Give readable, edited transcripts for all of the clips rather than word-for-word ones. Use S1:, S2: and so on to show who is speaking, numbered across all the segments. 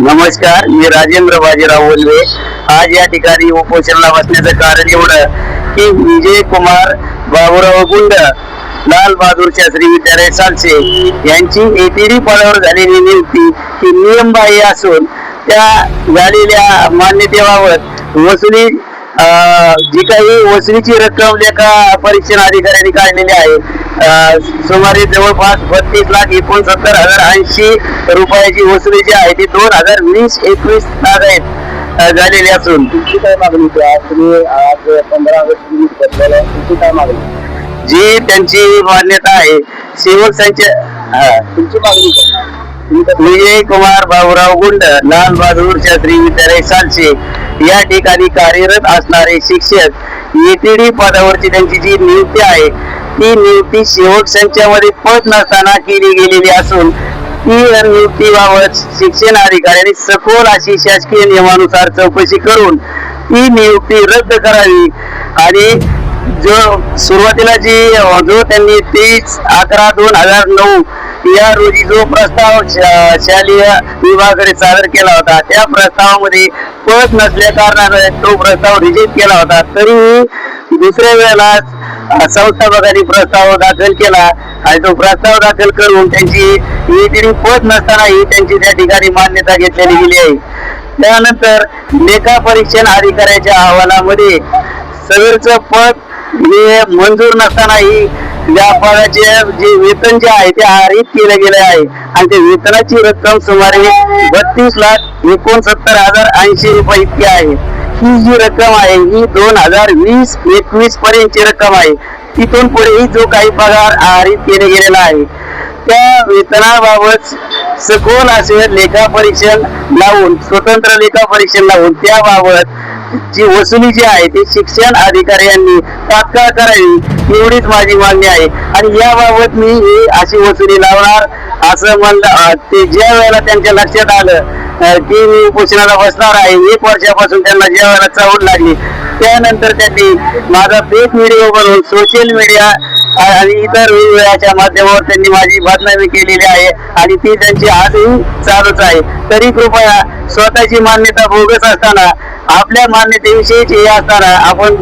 S1: नमस्कार, मी राजेंद्र बाजीराव वल्वे। आज या ठिकाणी उपोषणाला बसण्याचं कारण एवढं की विजय कुमार बाबूराव गुंड, लाल बहादूर शास्त्री विद्यालय सालसे यांची एटीडी पदावर झालेली नियुक्ती ही नियमबाह्य असून त्या झालेल्या मान्यतेबाबत वसुली जी काही वसुलीची रक्कम लेखा परीक्षण अधिकाऱ्यांनी काढलेली आहे, सुमारे जवळपास 32,69,80 रुपयाची वसुली जी आहे ती 2020-21 झालेली असून तुमची काय मागणी तुम्ही आज 15 ऑगस्ट तुमची काय मागणी जी त्यांची मान्यता आहे सेवक संचालक तुमची मागणी विजय कुमार बाबूराव गुंड, लाल बहादूर शास्त्री विद्यालय सालसे या ठिकाणी कार्यरत असणारे शिक्षक एटीडी पदावरची त्यांची जी नियुक्ती आहे ती नियुक्ती सेवक संचामध्ये पद नसताना केली गेलेली असून ती नियुक्तीबाबत शिक्षण अधिकाऱ्यांनी सखोल अशी शासकीय नियमानुसार चौकशी करून ती नियुक्ती रद्द करावी आणि जो सुरुवातीला जो त्यांनी 30/11/2009 या रोजी जो प्रस्ताव शालेय विभागाकडे सादर केला होता त्या प्रस्तावामध्ये पद नसल्या कारणाने तो प्रस्ताव रिजेक्ट केला होता। तरीही दुसऱ्या वेळेला संस्थापकांनी प्रस्ताव दाखल केला आणि तो प्रस्ताव दाखल करून त्यांची एटीडी पद नसतानाही त्यांची त्या ठिकाणी मान्यता घेतलेली गेली आहे। त्यानंतर लेखा परीक्षण अधिकाऱ्याच्या अहवालामध्ये सदरचं पद हे मंजूर नसतानाही या पदाचे जे वेतन जे आहे ते आरित केले गेले आहे आणि ते वेतनाची रक्कम सुमारे 32,69,80 रुपये इतकी आहे। ही जी रक्कम आहे ही 2020-21 पर्यंतची रक्कम आहे। तिथून पुढेही जो काही पगार आरित केले गेलेला आहे त्या वेतनाबाबत सखोल असे लेखा परीक्षण लावून स्वतंत्र लेखा परीक्षण लावून त्याबाबत जी वसुली जी आहे ती शिक्षण अधिकाऱ्यांनी तात्काळ करावी एवढीच माझी मागणी आहे। आणि याबाबत मी ही अशी वसुली लावणार असं म्हणलं ते ज्या वेळेला त्यांच्या लक्षात आलं की मी उपोषणाला बसणार आहे, 1 वर्षापासून त्यांना ज्या वेळेला चावड लागली त्यानंतर त्यांनी माझा फेक व्हिडिओ बनवून सोशल मीडिया आणि इतर वेगवेगळ्या माध्यमावर त्यांनी माझी बदनामी केलेली आहे आणि ती त्यांची आजही चालूच आहे। तरी कृपया स्वतःची मान्यता बोगस असताना आपल्या मान्यतेविषयीची हे असताना आपण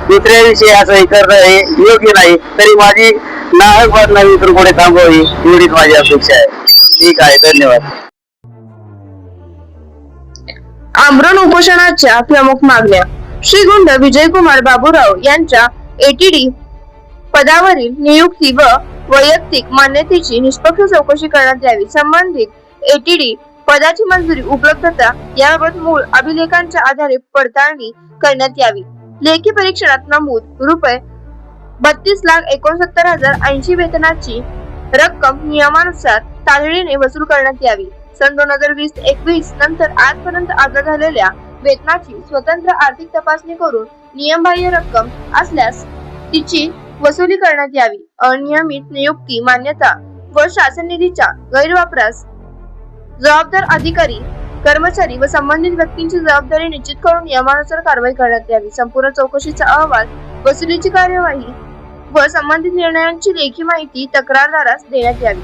S1: दुसऱ्याविषयी असं हे करणं हे योग्य नाही। तरी माझी नाहक बदनामी इथून पुढे थांबवावी एवढीच माझी अपेक्षा आहे। ठीक आहे, धन्यवाद।
S2: आमरण उपोषणाच्या प्रमुख मागण्या श्री गुंड विजय कुमार बाबूराव यांच्या एटीडी पदावरील नियुक्ती व वैयक्तिक मान्यतेची निष्पक्ष चौकशी करण्यात यावी। संबंधित एटीडी पदाची मंजुरी उपलब्धता याबाबत मूळ अभिलेखांच्या आधारे पडताळणी करण्यात यावी। लेखी परीक्षणात नमूद रुपये 32,69,80 वेतनाची रक्कम नियमानुसार तातडीने वसूल करण्यात यावी। सन 2020-21 नंतर आजपर्यंत अदा झालेल्या वेतनाची स्वतंत्र आर्थिक तपासणी करून नियमबाह्य रक्कम असल्यास तिची वसुली करण्यात यावी। अनियमित नियुक्ती, मान्यता व शासन निधीच्या गैरवापरास जबाबदार अधिकारी, कर्मचारी व संबंधित व्यक्तींची जबाबदारी निश्चित करून नियमानुसार कारवाई करण्यात यावी। संपूर्ण चौकशीचा अहवाल, वसुलीची कार्यवाही व संबंधित निर्णयांची लेखी माहिती तक्रारदारास देण्यात यावी।